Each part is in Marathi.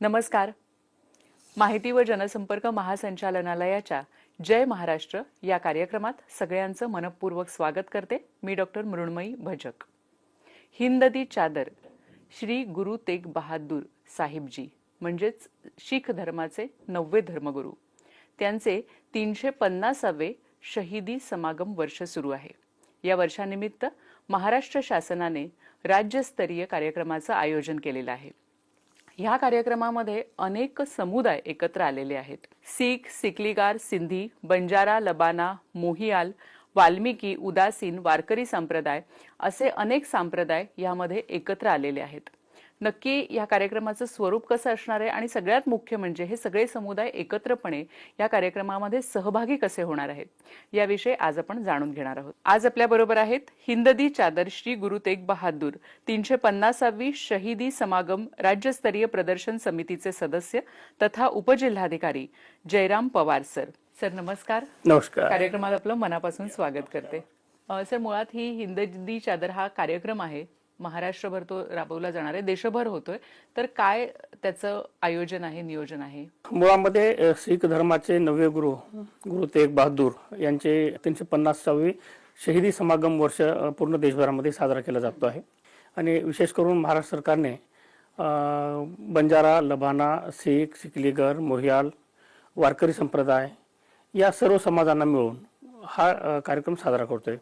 नमस्कार. माहिती व जनसंपर्क महासंचालनालयाच्या जय महाराष्ट्र या कार्यक्रमात सगळ्यांचं मनपूर्वक स्वागत करते. मी डॉक्टर मृण्मयी भजक. हिंद दी चादर श्री गुरु तेग बहादूर साहिबजी म्हणजेच शीख धर्माचे 9वे धर्मगुरू, त्यांचे 350वे शहीदी समागम वर्ष सुरू आहे. या वर्षानिमित्त महाराष्ट्र शासनाने राज्यस्तरीय कार्यक्रमाचं आयोजन केलेलं आहे. ह्या कार्यक्रमामध्ये अनेक समुदाय एकत्र आलेले आहेत. सीख, सिकलीगार, सिंधी, बंजारा, लबाना, मोहियाल, वाल्मिकी, उदासीन, वारकरी संप्रदाय असे अनेक संप्रदाय यामध्ये एकत्र आलेले आहेत. नक्की या कार्यक्रमाचं स्वरूप कसं असणार आहे आणि सगळ्यात मुख्य म्हणजे हे सगळे समुदाय एकत्रपणे या कार्यक्रमामध्ये सहभागी कसे होणार आहेत याविषयी आज आपण जाणून घेणार आहोत. आज आपल्या बरोबर आहेत हिंद दी चादर श्री गुरु तेग बहादूर 350वी शहीदी समागम राज्यस्तरीय प्रदर्शन समितीचे सदस्य तथा उपजिल्हाधिकारी जयराम पवार सर. सर नमस्कार. नमस्कार. कार्यक्रमात आपलं मनापासून स्वागत करते. सर, मुळात ही हिंद दी चादर हा कार्यक्रम आहे, महाराष्ट्रभर तो राबवला जाणार आहे, देशभर होतोय, तर काय त्याचं आयोजन आहे, नियोजन आहे? मुळामध्ये शीख धर्माचे 9वे गुरु गुरु तेग बहादूर यांचे 350वे शहीदी समागम वर्ष पूर्ण देशभरामध्ये साजरा केला जातो आहे. आणि विशेष करून महाराष्ट्र सरकारने बंजारा, लबाना, सीख, सिकलीगर, मोहियाल, वारकरी संप्रदाय या सर्व समाजांना मिळून हा कार्यक्रम साजरा करतोय.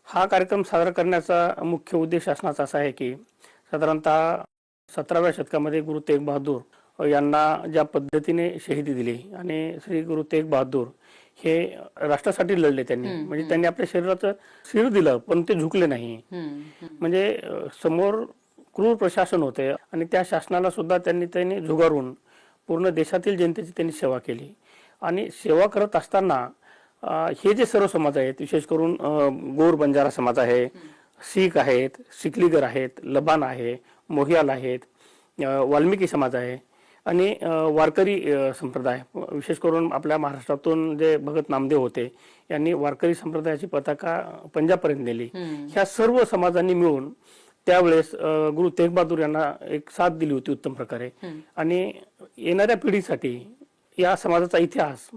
हा कार्यक्रम साजरा करण्याचा मुख्य उद्देश शासनाचा असा आहे की साधारणतः 17व्या शतकामध्ये गुरु तेग बहादूर यांना ज्या पद्धतीने शहीदी दिली आणि श्री गुरु तेग बहादूर हे राष्ट्रासाठी लढले. त्यांनी म्हणजे त्यांनी आपल्या शरीराचं शिर दिलं पण ते झुकले नाही. म्हणजे समोर क्रूर प्रशासन होते आणि त्या शासनाला सुद्धा त्यांनी झुगारून पूर्ण देशातील जनतेची त्यांनी सेवा केली. आणि सेवा करत असताना हे जे सर्व समाज आहेत, विशेष करून गोर बंजारा समाज आहे, सीख आहेत, सिकलीगर आहेत, लबान आहे, मोहियाल आहेत, वाल्मिकी समाज आहे आणि वारकरी संप्रदाय, विशेष करून आपल्या महाराष्ट्रातून जे भगत नामदेव होते यांनी वारकरी संप्रदायाची पताका पंजाबपर्यंत नेली. ह्या सर्व समाजांनी मिळून त्यावेळेस गुरु तेग बहादूर यांना एक साथ दिली होती उत्तम प्रकारे. आणि येणाऱ्या पिढीसाठी या समाजाचा इतिहास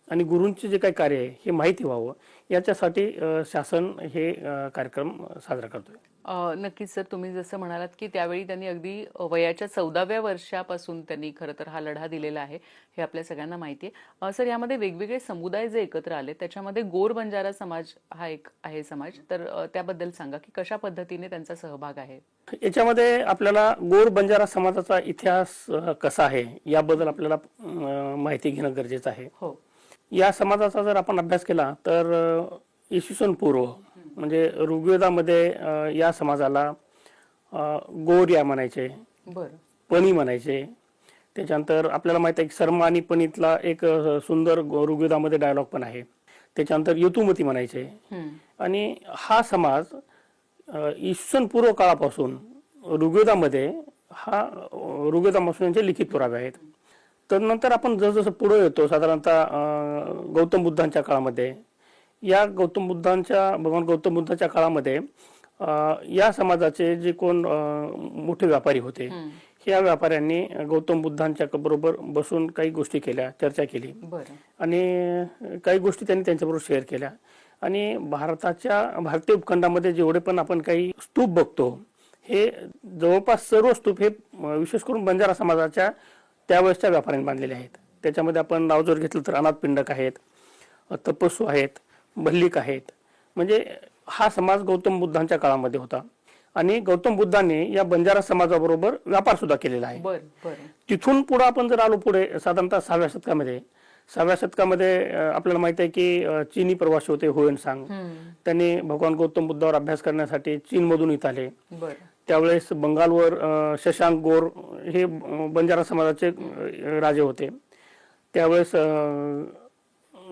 आणि गुरूंचे जे काही कार्य आहे हे माहिती व्हावं याच्यासाठी शासन हे कार्यक्रम साजरा करतोय. नक्कीच सर, तुम्ही जसं म्हणालात की त्यावेळी त्यांनी अगदी वयाच्या 14व्या वर्षापासून त्यांनी खरं तर हा लढा दिलेला आहे, हे आपल्या सगळ्यांना माहिती आहे. सर, यामध्ये वेगवेगळे समुदाय जे एकत्र आले त्याच्यामध्ये गोर बंजारा समाज हा एक आहे समाज, तर त्याबद्दल सांगा की कशा पद्धतीने त्यांचा सहभाग आहे. याच्यामध्ये आपल्याला गोर बंजारा समाजाचा इतिहास कसा आहे याबद्दल आपल्याला माहिती घेणं गरजेचं आहे. हो. या समाजाचा जर आपण अभ्यास केला तर इसवी पूर्व म्हणजे ऋग्वेदामध्ये या समाजाला गोर या म्हणायचे, पणी म्हणायचे. त्याच्यानंतर आपल्याला माहिती आहे की शर्मा आणि पणीतला एक सुंदर ऋग्वेदामध्ये डायलॉग पण आहे. त्याच्यानंतर यतुमती म्हणायचे. आणि हा समाज इसवी पूर्व काळापासून ऋग्वेदामध्ये ऋग्वेदापासून यांचे लिखित पुरावे आहेत. तर नंतर आपण जसं पुढे येतो साधारणतः गौतम बुद्धांच्या काळामध्ये भगवान गौतम बुद्धांच्या काळामध्ये या समाजाचे जे कोण मोठे व्यापारी होते, या व्यापाऱ्यांनी गौतम बुद्धांच्या बरोबर बसून काही गोष्टी केल्या, चर्चा केली आणि काही गोष्टी त्यांनी त्यांच्याबरोबर शेअर केल्या. आणि भारतीय उपखंडामध्ये जेवढे पण आपण काही स्तूप बघतो हे जवळपास सर्व स्तूप हे विशेष करून बंजारा समाजाच्या त्यावेळेसच्या व्यापाऱ्यांनी बांधलेले आहेत. त्याच्यामध्ये आपण नाव जर घेतलं तर अनाथपिंडक आहेत, तपस्सू आहेत, भल्लिक आहेत. म्हणजे हा समाज गौतम बुद्धांच्या काळामध्ये होता आणि गौतम बुद्धांनी या बंजारा समाजाबरोबर व्यापार सुद्धा केलेला आहे. तिथून पुढे आपण जर आलो पुढे साधारणतः 6व्या शतकामध्ये आपल्याला माहिती आहे की चीनी प्रवासी होते हुएनसांग. त्यांनी भगवान गौतम बुद्धावर अभ्यास करण्यासाठी चीनमधून इथं आले. त्यावेळेस बंगालवर शशांक गोर हे बंजारा समाजाचे राजे होते. त्यावेळेस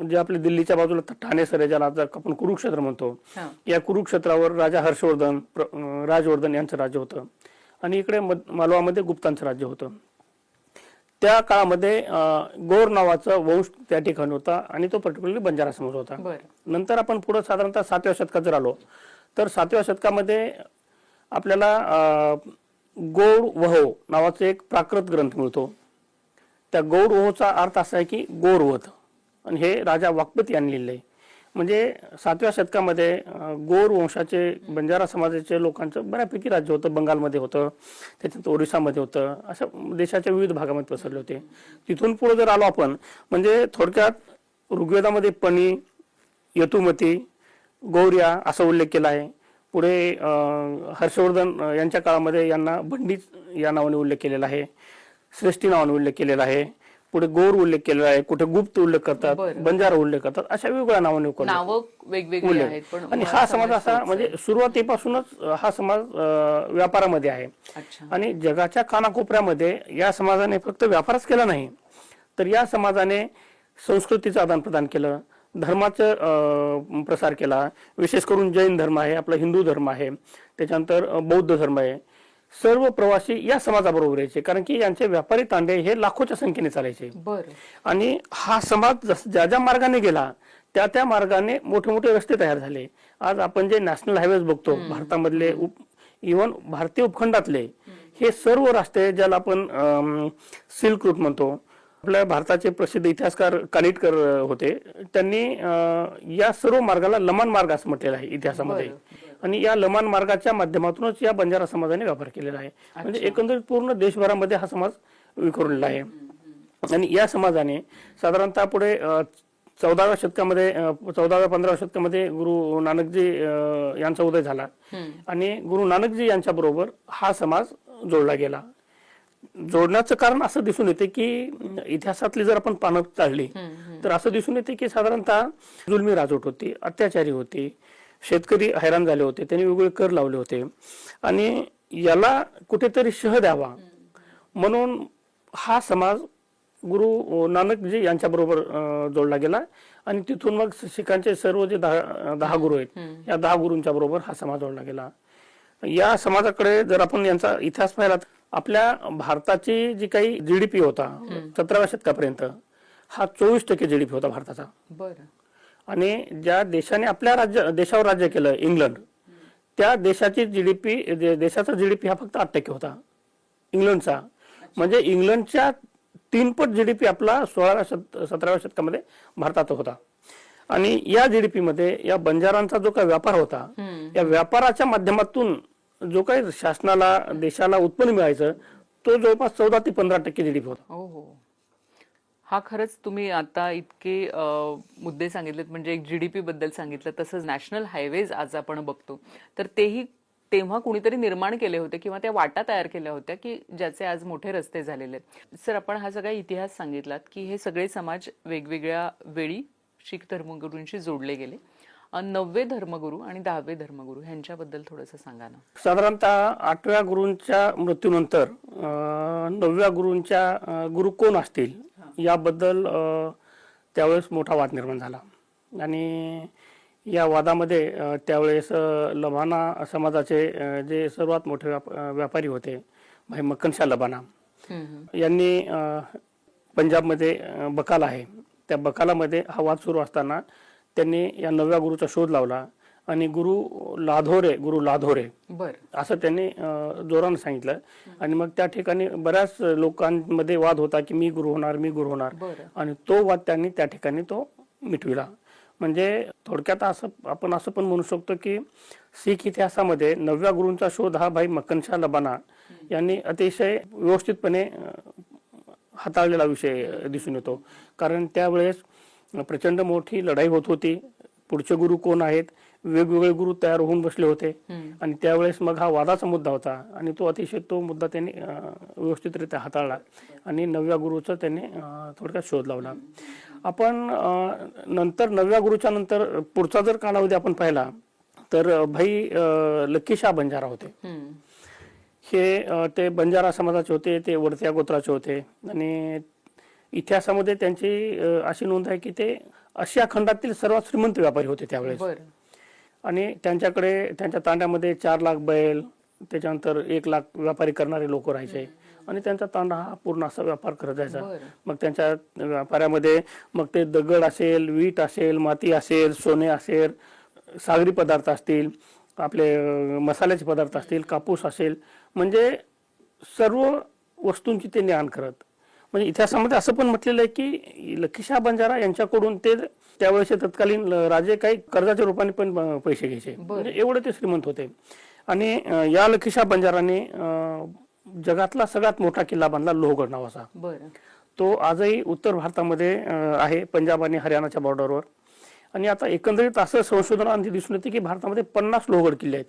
जे आपले दिल्लीच्या बाजूला ठाणे सर ज्याला आपण कुरुक्षेत्र म्हणतो, या कुरुक्षेत्रावर राजा राजवर्धन यांचं राज्य होतं आणि इकडे मालवामध्ये गुप्तांचं राज्य होतं. त्या काळामध्ये गोर नावाचा वंश त्या ठिकाणी होता आणि तो पर्टिक्युलरली बंजारा समाज होता. नंतर आपण पुढे साधारणतः 7व्या शतकात जर आलो तर 7व्या शतकामध्ये आपल्याला गोड वहो नावाचा एक प्राकृत ग्रंथ मिळतो. त्या गौरवचा अर्थ असा आहे की गौरवत, आणि हे राजा वाकपती यांनी लिहिलंय. म्हणजे 7व्या शतकामध्ये गोर वंशाचे बंजारा समाजाचे लोकांचं बऱ्यापैकी राज्य होतं. बंगालमध्ये होतं, त्याच्यात ओरिसामध्ये होतं, अशा देशाच्या विविध भागामध्ये पसरले होते. तिथून पुढे जर आलो आपण, म्हणजे थोडक्यात ऋग्वेदामध्ये पणी, यतुमती, गौर्या असा उल्लेख केला आहे. पुढे हर्षवर्धन यांच्या काळामध्ये यांना भंडीत या नावाने उल्लेख केलेला आहे, श्रेष्ठी नावाने उल्लेख केलेला आहे. पुढे गौर उल्लेख केलेला आहे, कुठे गुप्त उल्लेख करतात, बंजारा उल्लेख करतात, अशा वेगवेगळ्या नावाने नावं वेगवेगळी आहेत. पण आणि हा समाज असा म्हणजे सुरुवातीपासूनच हा समाज व्यापारामध्ये आहे. आणि जगाच्या कानाकोपऱ्यामध्ये या समाजाने फक्त व्यापारच केला नाही, तर या समाजाने संस्कृतीचं आदान प्रदान केलं, धर्माचं प्रसार केला. विशेष करून जैन धर्म आहे, आपला हिंदू धर्म आहे, त्याच्यानंतर बौद्ध धर्म आहे. सर्व प्रवासी या समाजाबरोबर यायचे, कारण की यांचे व्यापारी तांडे हे लाखोच्या संख्येने चालायचे. आणि हा समाज ज्या ज्या मार्गाने गेला त्या त्या मार्गाने मोठे मोठे रस्ते तयार झाले. आज आपण जे नॅशनल हायवेज बघतो भारतामधले, इव्हन भारतीय उपखंडातले हे सर्व रस्ते, ज्याला आपण सिल्क रूट म्हणतो, आपल्या भारताचे प्रसिद्ध इतिहासकार कानिटकर होते, त्यांनी या सर्व मार्गाला लमान मार्ग असं म्हटलेलं आहे इतिहासामध्ये. आणि या लमान मार्गाच्या माध्यमातूनच या बंजारा समाजाने व्यापार केलेला आहे. म्हणजे एकंदरीत पूर्ण देशभरामध्ये हा समाज विखुरलेला आहे. आणि या समाजाने साधारणतः पुढे 14व्या शतकामध्ये 14व्या-15व्या शतकामध्ये गुरु नानकजी यांचा उदय झाला, आणि गुरु नानकजी यांच्या बरोबर हा समाज जोडला गेला. जोडण्याचं कारण असं दिसून येते की इतिहासातली जर आपण पानं चालली तर असं दिसून येते की साधारणतः जुलमी राजवट होती, अत्याचारी होती, शेतकरी हैराण झाले होते, त्यांनी वेगवेगळे कर लावले होते, आणि याला कुठेतरी शह द्यावा म्हणून हा समाज गुरु नानकजी यांच्या बरोबर जोडला गेला. आणि तिथून मग शिखांचे सर्व जे 10 गुरु आहेत, या 10 गुरूंच्या बरोबर हा समाज जोडला गेला. या समाजाकडे जर आपण यांचा इतिहास पाहिला, आपल्या भारताची जी काही जीडीपी होता 17व्या शतकापर्यंत, हा 24% जीडीपी होता भारताचा. आणि ज्या देशाने आपल्या देशावर राज्य केलं, इंग्लंड, त्या देशाची जीडीपी, देशाचा जीडीपी हा फक्त 8% होता इंग्लंडचा. म्हणजे इंग्लंडच्या 3 पट जीडीपी आपला 17व्या शतकामध्ये भारतात होता. आणि या जीडीपी मध्ये या बंजारांचा जो काही व्यापार होता, या व्यापाराच्या माध्यमातून जो काही शासनाला, देशाला उत्पन्न मिळायचं, तो जवळपास 14 ते 15% जीडीपी होता. हा खरंच तुम्ही आता इतके मुद्दे सांगितलेत, म्हणजे एक जीडीपी बद्दल सांगितलं, तसंच नॅशनल हायवेज आज आपण बघतो, तर तेही तेव्हा कुणीतरी निर्माण केले होते किंवा त्या वाटा तयार केल्या होत्या की ज्याचे आज मोठे रस्ते झालेले आहेत. सर, आपण हा सगळा इतिहास सांगितलात की हे सगळे समाज वेगवेगळ्या वेळी शीख धर्मगुरूंशी जोडले गेले. 9वे धर्मगुरू आणि 10वे धर्मगुरू ह्यांच्याबद्दल थोडंसं सांगा ना. साधारणतः 8व्या गुरूंच्या मृत्यूनंतर 9व्या गुरूंच्या गुरु कोण असतील याबद्दल त्यावेळेस मोठा वाद निर्माण झाला. आणि या वादामध्ये त्यावेळेस लबाना समाजाचे जे सर्वात मोठे व्यापारी होते भाई मक्कन शाह लबाना यांनी पंजाबमध्ये बकाला आहे, त्या बकालामध्ये हा वाद सुरू असताना त्यांनी या 9व्या गुरुचा शोध लावला. आणि गुरु लाधोरे असं त्यांनी जोरानं सांगितलं. आणि मग त्या ठिकाणी बऱ्याच लोकांमध्ये वाद होता की मी गुरु होणार. आणि तो वाद त्यांनी त्या ठिकाणी तो मिटविला. म्हणजे थोडक्यात आपण असं पण म्हणू शकतो की शीख इतिहासामध्ये 9व्या गुरूंचा शोध हा भाई मक्कन शाह लबाना यांनी अतिशय व्यवस्थितपणे हाताळलेला विषय दिसून येतो. कारण त्यावेळेस प्रचंड मोठी लढाई होत होती. पुढचे गुरु कोण आहेत, वेगवेगळे गुरु तयार होऊन बसले होते. आणि त्यावेळेस मग हा वादाचा मुद्दा होता, आणि तो अतिशय तो मुद्दा त्यांनी व्यवस्थितरित्या हाताळला आणि 9व्या गुरुचा त्यांनी थोडक्यात शोध लावला. आपण नंतर 9व्या गुरुच्या नंतर पुढचा जर कालावधी आपण पाहिला तर भाई लक्की शाह बंजारा होते. हे ते बंजारा समाजाचे होते, ते वडत्या गोत्राचे होते. आणि इतिहासामध्ये त्यांची अशी नोंद आहे की ते आशिया खंडातील सर्वात श्रीमंत व्यापारी होते त्यावेळेस. आणि त्यांच्याकडे त्यांच्या तांड्यामध्ये 4 लाख बैल, त्याच्यानंतर 1 लाख व्यापारी करणारे लोक राहायचे. आणि त्यांचा तांडा हा पूर्ण असा व्यापार करत जायचा. मग त्यांच्या व्यापाऱ्यामध्ये मग ते दगड असेल, वीट असेल, माती असेल, सोने असेल, सागरी पदार्थ असतील, आपले मसाल्याचे पदार्थ असतील, कापूस असेल, म्हणजे सर्व वस्तूंची ते ने आण करत. म्हणजे इतिहासामध्ये असं पण म्हटलेलं आहे की लखीशाह बंजारा यांच्याकडून ते त्यावेळेचे तत्कालीन राजे काही कर्जाच्या रूपाने पण पैसे घ्यायचे, म्हणजे एवढे ते श्रीमंत होते. आणि या लखीशाह बंजाराने जगातला सगळ्यात मोठा किल्ला बांधला लोहगड नावाचा. बरं. तो आजही उत्तर भारतामध्ये आहे, पंजाब आणि हरियाणाच्या बॉर्डरवर. आणि आता एकंदरीत असं संशोधनात दिसून येते की भारतामध्ये 50 लोहगड किल्ले आहेत.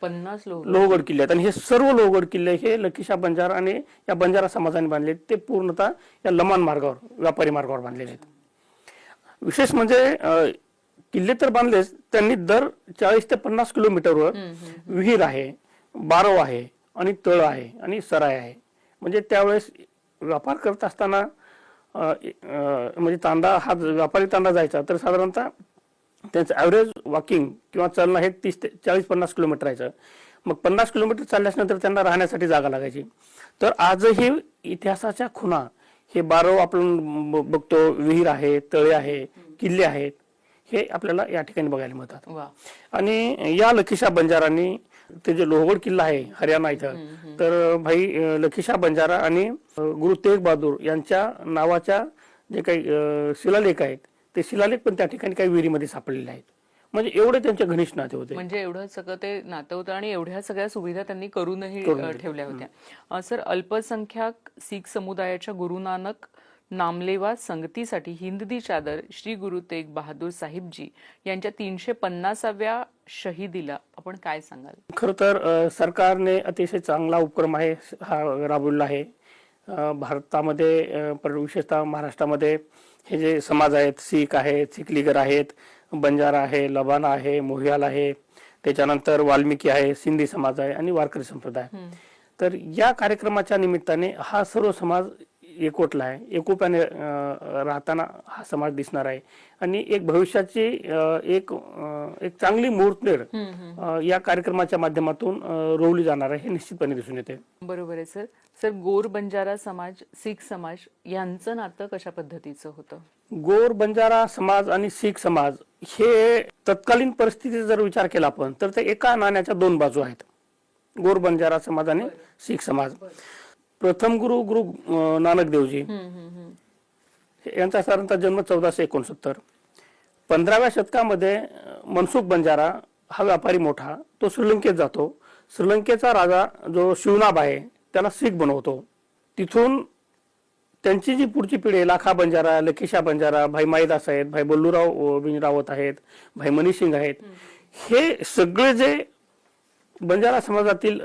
50 लोहगड किल्ले आहेत आणि हे सर्व लोहगड किल्ले हे लखीशाह बंजारा आणि या बंजारा समाजाने बांधले. ते पूर्णतः या लमान मार्गावर, व्यापारी मार्गावर बांधलेले आहेत. विशेष म्हणजे किल्ले तर बांधलेच, त्यांनी दर 40 ते 50 किलोमीटरवर विहीर आहे, बारव आहे आणि तळ आहे आणि सराय आहे. म्हणजे त्यावेळेस व्यापार करत असताना म्हणजे तांडा हा व्यापारी तांडा जायचा तर साधारणतः त्यांचं ॲव्हरेज वॉकिंग किंवा चालणं हे 30 ते 40-50 किलोमीटर राहायचं. मग 50 किलोमीटर चालल्यानंतर त्यांना राहण्यासाठी जागा लागायची. तर आजही इतिहासाच्या खुणा हे बारव आपण बघतो, विहीर आहे, तळे आहे, किल्ले आहेत, हे आपल्याला या ठिकाणी बघायला मिळतात. आणि या लखीशाह बंजारांनी ते जे लोहगड किल्ला आहे हरियाणा इथं, तर भाई लखीशाह बंजारा आणि गुरु तेग बहादूर यांच्या नावाच्या जे काही शिलालेख आहेत ते शिलालेख पण त्या ठिकाणी काही विहिरीमध्ये सापडलेले आहेत. म्हणजे एवढे त्यांचे घनिष्ठ नाते होते. म्हणजे एवढं सगळं ते नातं होतं आणि एवढ्या सगळ्या सुविधा त्यांनी करूनही ठेवल्या होत्या. सर, अल्पसंख्याक शीख समुदायाच्या गुरु नानक नामलेवा संगतीसाठी हिंददी चादर श्री गुरु तेग बहादूर साहिबजी यांच्या 350व्या शहीदीला आपण काय सांगाल? खर तर सरकारने अतिशय चांगला उपक्रम आहे हा राबवलेला आहे. भारतामध्ये विशेषतः महाराष्ट्रामध्ये हे जे समाज आहेत, शीख आहेत, सिखलीगर आहेत, बंजारा आहे, लबाना आहे, मोहियाल आहे, त्याच्यानंतर वाल्मिकी आहे, सिंधी समाज आहे आणि वारकरी संप्रदाय. तर या कार्यक्रमाच्या निमित्ताने हा सर्व समाज एकवटला आहे. एकोप्याने राहताना हा समाज दिसणार आहे आणि एक भविष्याची एक चांगली मुहूर्तमेढ या कार्यक्रमाच्या माध्यमातून रोवली जाणार आहे हे निश्चितपणे दिसून येते. बरोबर आहे सर. सर, गोर बंजारा समाज, शीख समाज यांचं नातं कशा पद्धतीचं होतं? गोर बंजारा समाज आणि शीख समाज हे तत्कालीन परिस्थितीचा जर विचार केला आपण तर ते एका नाण्याच्या दोन बाजू आहेत. गोर बंजारा समाज आणि शीख समाज. प्रथम गुरु नानक देवजी यांचा साधारणतः जन्म 1469. 15व्या शतकामध्ये मनसुख बंजारा हा व्यापारी मोठा, तो श्रीलंकेत जातो. श्रीलंकेचा राजा जो शिवनाब आहे त्याला शीख बनवतो. तिथून त्यांची जी पुढची पिढी आहे, लाखा बंजारा, लखीशाह बंजारा, भाई माईदास आहेत, भाई बल्लूराव रावत आहेत, भाई मनीसिंग आहेत, हे सगळे जे बंजारा समाजातील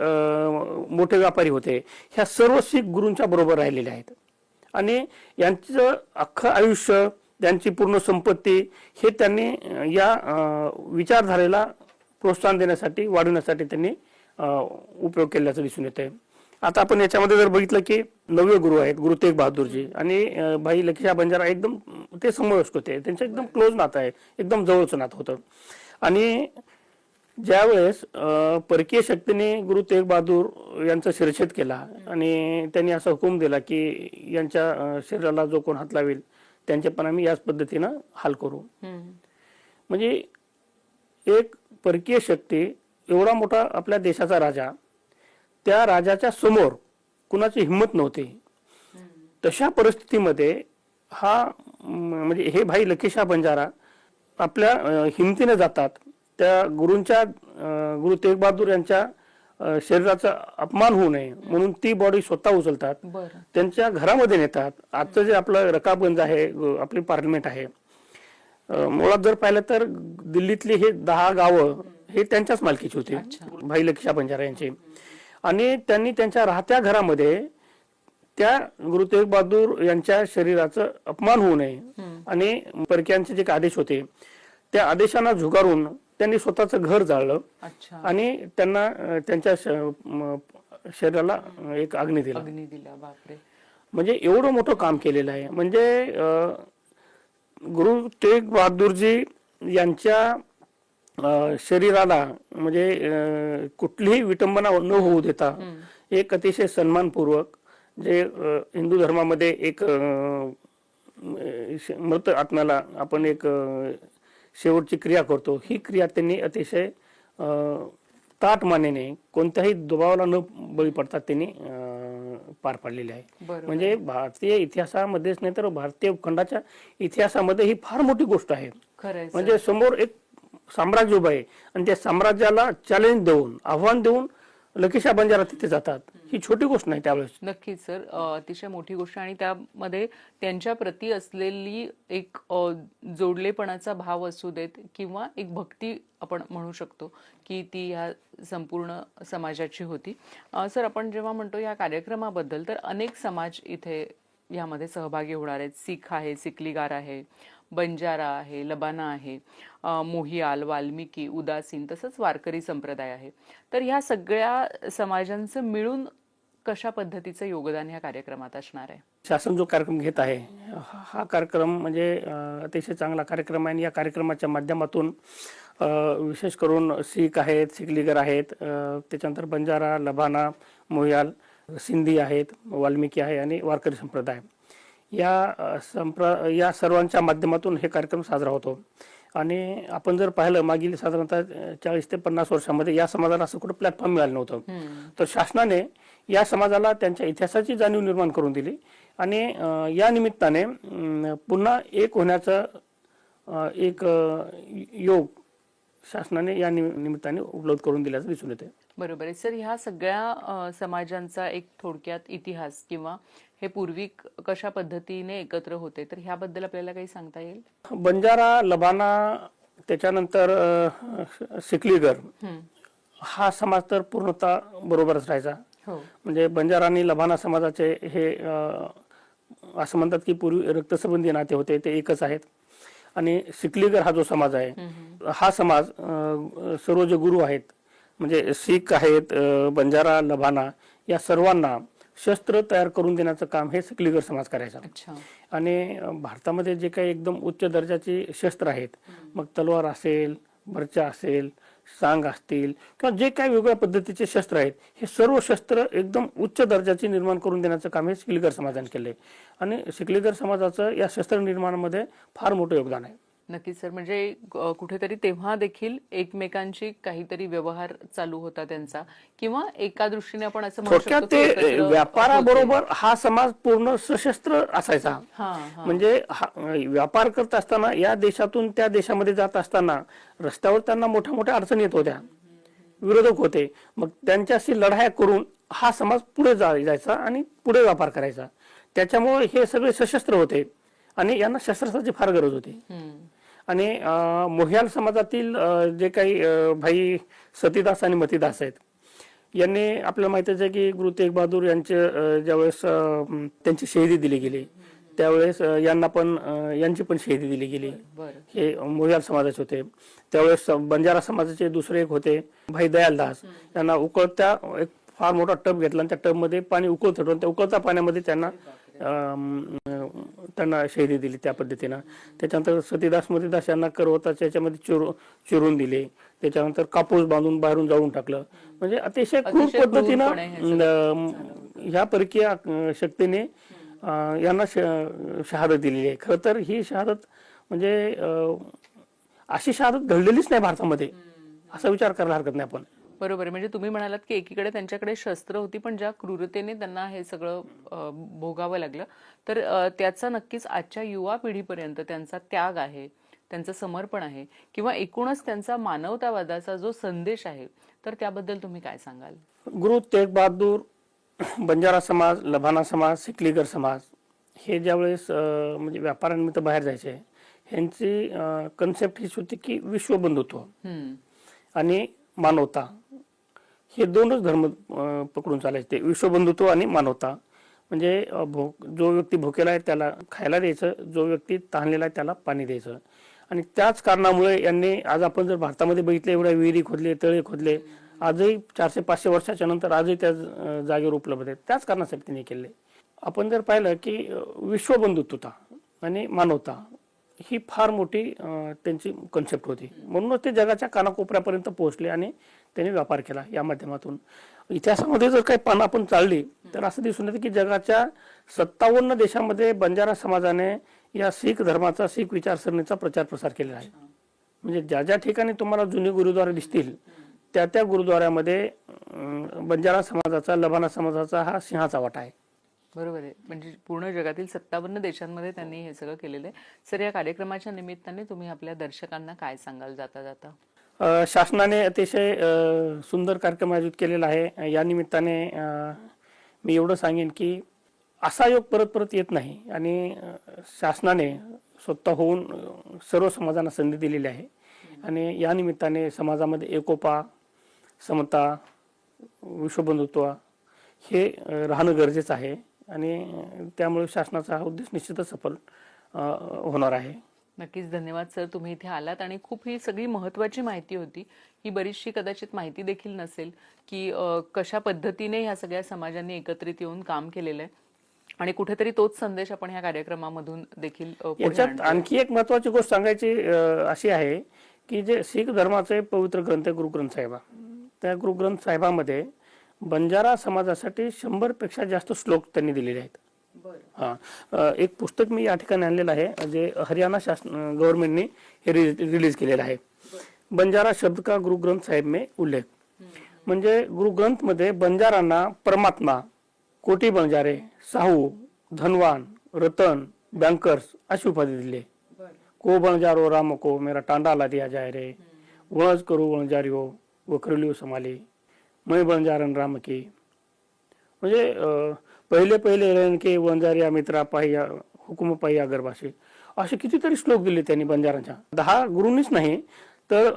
मोठे व्यापारी होते ह्या सर्व शीख गुरूंच्या बरोबर राहिलेले आहेत. आणि यांचं अख्खं आयुष्य, त्यांची पूर्ण संपत्ती हे त्यांनी या विचारधारेला प्रोत्साहन देण्यासाठी, वाढवण्यासाठी त्यांनी उपयोग केल्याचं दिसून येते. आता आपण याच्यामध्ये जर बघितलं की 9वे गुरु आहेत गुरु तेग बहादूरजी आणि भाई लखीशाह बंजारा एकदम ते समवयस्क होते. त्यांचं एकदम क्लोज नातं आहे, एकदम जवळचं नातं होतं. आणि ज्यावेळेस परकीय शक्तीने गुरु तेग बहादूर यांचा शिरछेद केला आणि त्यांनी असा हुकूम दिला की यांच्या शरीराला जो कोण हात लावेल त्यांचे पण आम्ही याच पद्धतीनं हाल करू. म्हणजे एक परकीय शक्ती, एवढा मोठा आपल्या देशाचा राजा, त्या राजाच्या समोर कुणाची हिंमत नव्हती. तशा परिस्थितीमध्ये हा म्हणजे हे भाई लखीशाह बंजारा आपल्या हिमतीने जातात. त्या गुरु तेग बहादूर यांच्या शरीराचा अपमान होऊ नये म्हणून ती बॉडी स्वतः उचलतात, त्यांच्या घरामध्ये नेतात. आजचं जे आपलं रकाबगंज आहे, आपली पार्लमेंट आहे, मुळात जर पाहिलं तर दिल्लीतली हे 10 गावं हे त्यांच्याच मालकीची होती, भाई लखीशाह बंजारा यांची. आणि त्यांनी त्यांच्या राहत्या घरामध्ये त्या गुरु तेग बहादूर यांच्या शरीराचं अपमान होऊ नये आणि परक्यांचे जे आदेश होते त्या आदेशांना झुगारून त्यांनी स्वतःचं घर जाळलं आणि त्यांना त्यांच्या शरीराला एक अग्नी दिला. बापरे. म्हणजे एवढं मोठं काम केलेलं आहे. म्हणजे गुरु तेग बहादूरजी यांच्या शरीराला म्हणजे कुठलीही विटंबना न होऊ देता एक अतिशय सन्मानपूर्वक जे हिंदू धर्मामध्ये एक मृत आत्म्याला आपण एक शेवटची क्रिया करतो, ही क्रिया त्यांनी अतिशय ताठ मानेने कोणत्याही दबावाला न बळी पडता त्यांनी पार पाडलेली आहे. बरोबर. म्हणजे भारतीय इतिहासामध्येच नाही तर भारतीय खंडाच्या इतिहासामध्ये ही फार मोठी गोष्ट आहे. खरंय सर. म्हणजे समोर एक साम्राज्य उभं आहे आणि त्या साम्राज्याला चॅलेंज देऊन, आव्हान देऊन लकेशा बंजारा तिथे जातात. ही छोटी गोष्ट नाही त्यावेळेस. नक्कीच सर, अतिशय मोठी गोष्ट आणि त्यामध्ये त्यांच्या प्रती असलेली एक जोडलेपणाचा भाव असू देत किंवा एक भक्ती आपण म्हणू शकतो की ती ह्या संपूर्ण समाजाची होती. सर, आपण जेव्हा म्हणतो या कार्यक्रमाबद्दल तर अनेक समाज इथे यामध्ये सहभागी होणार आहेत. सीख आहे, सिकलीगार आहे, बंजारा आहे, लबाना आहे, मोहियाल, वाल्मिकी, उदासीन तसंच वारकरी संप्रदाय आहे. तर ह्या सगळ्या समाजांचं मिळून कशा पद्धतीचं योगदान ह्या कार्यक्रमात असणार आहे? शासन जो कार्यक्रम घेत आहे हा कार्यक्रम म्हणजे अतिशय चांगला कार्यक्रम आहे आणि या कार्यक्रमाच्या माध्यमातून विशेष करून सीख आहेत, सिकलीगर आहेत, त्याच्यानंतर बंजारा, लबाना, मोहियाल, सिंधी आहेत, वाल्मिकी आहे आणि वारकरी संप्रदाय या सर्वांच्या माध्यमातून हे कार्यक्रम साजरा होतो. आणि आपण जर पाहिलं मागील साधारणतः 40 ते 50 वर्षांमध्ये या समाजाला असं कुठं प्लॅटफॉर्म मिळालं नव्हतं. तर शासनाने या समाजाला त्यांच्या इतिहासाची जाणीव निर्माण करून दिली आणि या निमित्ताने पुन्हा एक होण्याचा एक योग शासनाने या निमित्ताने उपलब्ध करून दिल्याचं दिसून येते. बरोबर आहे सर. ह्या सगळ्या समाजांचा एक थोडक्यात इतिहास किंवा हे पूर्वी कशा पद्धतीने एकत्र होते तर ह्याबद्दल आपल्याला काही सांगता येईल? बंजारा, लबाना, त्याच्यानंतर सिकलीगर हा समाज तर पूर्णतः बरोबरच राहायचा. म्हणजे बंजारा आणि लबाना समाजाचे हे असं म्हणतात की पूर्वी रक्तसंबंधी नाते होते ते एकच आहेत. आणि सिकलीगर हा जो समाज आहे हा समाज सर्व जे गुरु आहेत म्हणजे सीख आहेत, बंजारा, लबाना या सर्वांना शस्त्र तयार करून देण्याचं काम हे सिकलीगर समाज करायचा. आणि भारतामध्ये जे काही एकदम उच्च दर्जाची शस्त्र आहेत, मग तलवार असेल, बर्चा असेल, सांग असतील किंवा जे काही वेगवेगळ्या पद्धतीचे शस्त्र आहेत हे सर्व शस्त्र एकदम उच्च दर्जाची निर्माण करून देण्याचं काम हे सिकलीगर समाजाने केले. आणि सिकलीगर समाजाचं या शस्त्र निर्माणामध्ये फार मोठं योगदान आहे. नक्कीच सर. म्हणजे कुठेतरी तेव्हा देखील एकमेकांची काहीतरी व्यवहार चालू होता त्यांचा किंवा एका दृष्टीने आपण असं म्हणू शकतो ते व्यापाराबरोबर हा समाज पूर्ण सशस्त्र असायचा. म्हणजे व्यापार करत असताना या देशातून त्या देशामध्ये जात असताना रस्त्यावर त्यांना मोठ्या मोठ्या अडचणी येत होत्या, विरोधक होते. मग त्यांच्याशी लढाया करून हा समाज पुढे जायचा आणि पुढे व्यापार करायचा. त्याच्यामुळे हे सगळे सशस्त्र होते आणि यांना शस्त्रास्त्राची फार गरज होती. आणि मोहियाल समाजातील जे काही भाई सतीदास आणि मतीदास आहेत यांनी आपल्याला माहितीच आहे की गुरु तेग बहादूर यांचे ज्यावेळेस त्यांची शहीदी दिली गेली त्यावेळेस यांची पण शहीदी दिली गेली. हे मोहियाल समाजाचे होते. त्यावेळेस बंजारा समाजाचे दुसरे एक होते भाई दयालदास. त्यांना उकळत्या एक फार मोठा टब घेतला आणि त्या टब मध्ये पाणी उकळत होतं. त्या उकळत्या पाण्यामध्ये त्यांना शहीदी दिली त्या पद्धतीनं. त्याच्यानंतर सतीदास मतीदास यांना करवताच्या याच्यामध्ये चिरून दिले. त्याच्यानंतर कापूस बांधून बाहेरून जाळून टाकलं. म्हणजे अतिशय क्रूर पद्धतीनं ह्या परकीय शक्तीने यांना शहादत दिलेली आहे. खरं तर ही शहादत म्हणजे अशी शहादत घडलेलीच नाही भारतामध्ये असा विचार करायला हरकत नाही आपण. बरोबर. म्हणजे तुम्ही म्हणालात की एकीकडे त्यांच्याकडे शस्त्र होती पण ज्या क्रूरतेने त्यांना हे सगळं भोगावं लागलं तर त्याचा नक्कीच आजच्या युवा पिढीपर्यंत त्यांचा त्याग आहे, त्यांचं समर्पण आहे किंवा एकूणच त्यांचा मानवतावादाचा जो संदेश आहे तर त्याबद्दल तुम्ही काय सांगाल? गुरु तेग बहादूर, बंजारा समाज, लबाना समाज, सिकलीगर समाज हे ज्यावेळेस म्हणजे व्यापारानिमित्त बाहेर जायचे ह्यांची कन्सेप्ट हीच होती की विश्वबंधुत्व आणि मानवता हे दोनच धर्म पकडून चालायचे. विश्वबंधुत्व आणि मानवता म्हणजे जो व्यक्ती भुकेला आहे त्याला खायला द्यायचं, जो व्यक्ती तहानलेला आहे त्याला पाणी द्यायचं. आणि त्याच कारणामुळे यांनी आज आपण जर भारतामध्ये बघितले एवढ्या विहिरी खोदले, तळे खोदले, आजही 400-500 वर्षाच्या नंतर आजही त्या जागेवर उपलब्ध आहेत. त्याच कारणासाठी त्यांनी केले. आपण जर पाहिलं की विश्वबंधुत्वता आणि मानवता ही फार मोठी त्यांची कन्सेप्ट होती. म्हणूनच ते जगाच्या कानाकोपऱ्यापर्यंत पोहोचले आणि त्यांनी व्यापार केला या माध्यमातून. इतिहासामध्ये जर काही पानं आपण चालली तर असं दिसून येतं की जगाच्या 57 देशामध्ये बंजारा समाजाने या शीख धर्माचा, शीख विचारसरणीचा प्रचार प्रसार केलेला आहे. म्हणजे ज्या ज्या ठिकाणी तुम्हाला जुने गुरुद्वारे दिसतील त्या त्या गुरुद्वाऱ्यामध्ये बंजारा समाजाचा, लबाना समाजाचा हा सिंहाचा वाटा आहे. बरोबर आहे. म्हणजे पूर्ण जगातील 57 देशांमध्ये त्यांनी हे सगळं केलेलं आहे. सर, या कार्यक्रमाच्या निमित्ताने तुम्ही आपल्या दर्शकांना काय सांगाल जाता जाता? शासनाने अतिशय सुंदर कार्यक्रम आयोजित केलेला आहे. या निमित्ताने मी एवढं सांगेन की असा योग परत परत येत नाही आणि शासनाने स्वतः होऊन सर्व समाजांना संधी दिलेली आहे आणि या निमित्ताने समाजामध्ये एकोपा, समता, विश्वबंधुत्व हे राहणं गरजेचं आहे आणि त्यामुळे शासनाचा हा उद्देश निश्चितच सफल होणार आहे. नक्कीच. धन्यवाद सर, तुम्ही इथे आलात आणि खूप ही सगळी महत्त्वाची माहिती होती. ही बरीचशी कदाचित माहिती देखील नसेल की कशा पद्धतीने ह्या सगळ्या समाजांनी एकत्रित येऊन काम केलेलं आहे आणि कुठेतरी तोच संदेश आपण ह्या कार्यक्रमामधून देखील पुढे याच्यात आणतोय. आणखी एक महत्वाची गोष्ट सांगायची अशी आहे की जे शीख धर्माचे पवित्र ग्रंथ आहे गुरु ग्रंथ साहिबा, त्या गुरु ग्रंथ साहिबामध्ये बंजारा समाजासाठी 100 पेक्षा जास्त श्लोक त्यांनी दिलेले आहेत. एक पुस्तक मी या ठिकाणी आणलेलं आहे जे हरियाणा शासन गव्हर्नमेंटने हे रिलीज केलेलं आहे. बंजारा शब्द का गुरु ग्रंथ साहिब में उल्लेख, म्हणजे गुरु ग्रंथ मध्ये बंजारांना परमात्मा, कोटी बंजारे, साहू, धनवान, रतन, बँकर्स अशी उपाधी दिली. को बंजारो राम को मेरा टांडा ला दिया जाए रे, वणज करू वणजारियो वखरलियो समाली, मैं बंजारन राम की. म्हणजे पहिले पहिले रेन के वंजारिया मित्रा पाहिया हुकुम पाहिया गर्भाशी, असे कितीतरी श्लोक दिले त्यांनी बंजारांच्या. 10 गुरूंनीच नाही तर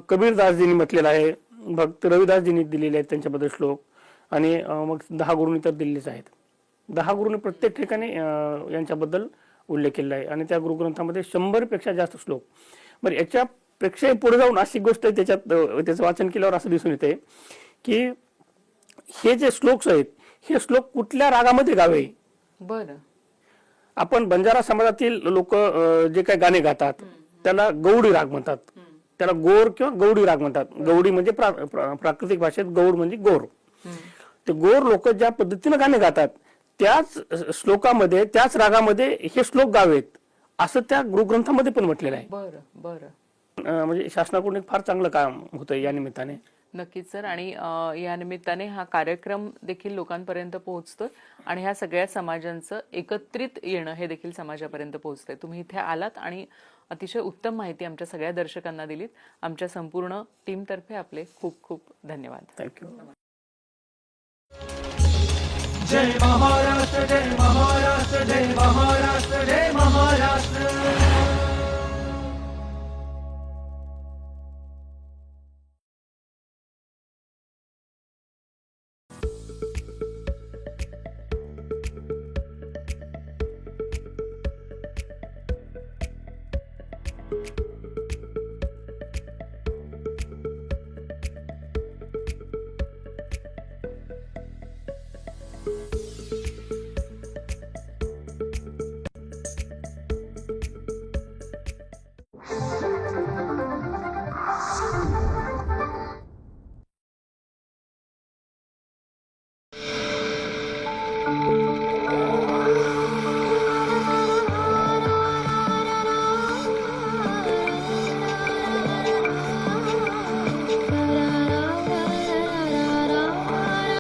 कबीरदासजींनी म्हटलेलं आहे, भक्त रविदासजींनी दिलेले आहेत त्यांच्याबद्दल श्लोक आणि मग 10 गुरूंनी तर दिलेलेच आहेत. 10 गुरूंनी प्रत्येक ठिकाणी यांच्याबद्दल उल्लेख केलेला आहे आणि त्या गुरुग्रंथामध्ये 100 पेक्षा जास्त श्लोक. बरं, याच्यापेक्षा पुढे जाऊन अशी गोष्ट त्याच्यात त्याचं वाचन केल्यावर असं दिसून येते की हे जे श्लोक आहेत हे श्लोक कुठल्या रागामध्ये गावे. बरं. आपण बंजारा समाजातील लोक जे काही गाणे गातात त्याला गौडी राग म्हणतात, त्याला गोर किंवा गौडी राग म्हणतात. गौडी म्हणजे प्राकृतिक भाषेत गौड म्हणजे गोर. ते गोर लोक ज्या पद्धतीने गाणे गातात त्याच श्लोकामध्ये त्याच रागामध्ये हे श्लोक गावेत असं त्या गुरुग्रंथामध्ये पण म्हटलेलं आहे. बरं बरं. म्हणजे शासनाकडून एक फार चांगलं काम होतं या निमित्ताने. नक्कीच सर. आणि या निमित्ताने हा कार्यक्रम देखील लोकांपर्यंत पोहोचतोय आणि ह्या सगळ्या समाजांचं एकत्रित येणं हे देखील समाजापर्यंत पोहोचतंय. तुम्ही इथे आलात आणि अतिशय उत्तम माहिती आमच्या सगळ्या दर्शकांना दिलीत. आमच्या संपूर्ण टीमतर्फे आपले खूप खूप धन्यवाद. थँक्यू. जय महाराष्ट्र, जय महाराष्ट्र, जय महाराष्ट्र, जय महाराष्ट्र.